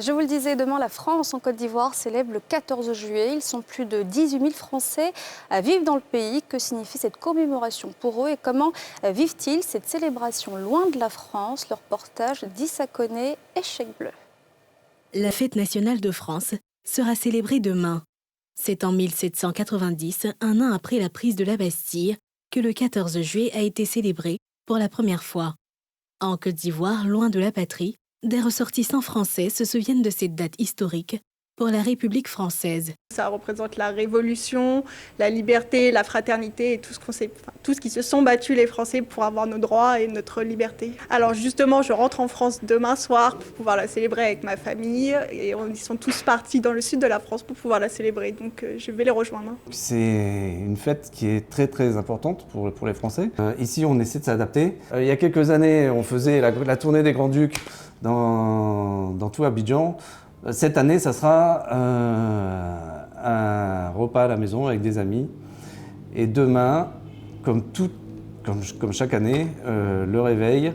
Je vous le disais, demain, la France en Côte d'Ivoire célèbre le 14 juillet. Ils sont plus de 18 000 Français à vivre dans le pays. Que signifie cette commémoration pour eux et comment vivent-ils cette célébration loin de la France? Le reportage d'Issa Koné et Cheikh Bleu. La fête nationale de France sera célébrée demain. C'est en 1790, un an après la prise de la Bastille, que le 14 juillet a été célébré pour la première fois. En Côte d'Ivoire, loin de la patrie, des ressortissants français se souviennent de cette date historique pour la République française. Ça représente la révolution, la liberté, la fraternité et tout ce qui se sont battus les Français pour avoir nos droits et notre liberté. Alors justement, je rentre en France demain soir pour pouvoir la célébrer avec ma famille et ils sont tous partis dans le sud de la France pour pouvoir la célébrer, donc je vais les rejoindre. C'est une fête qui est très très importante pour les Français. Ici, on essaie de s'adapter. Il y a quelques années, on faisait la tournée des Grands-Ducs dans tout Abidjan. Cette année, ça sera un repas à la maison avec des amis. Et demain, comme chaque année, le réveil.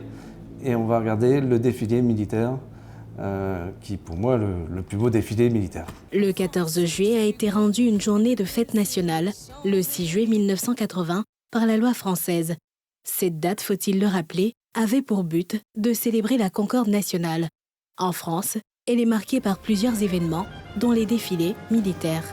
Et on va regarder le défilé militaire, qui est pour moi le plus beau défilé militaire. Le 14 juillet a été rendu une journée de fête nationale, le 6 juillet 1980, par la loi française. Cette date, faut-il le rappeler, avait pour but de célébrer la concorde nationale. En France, elle est marquée par plusieurs événements, dont les défilés militaires.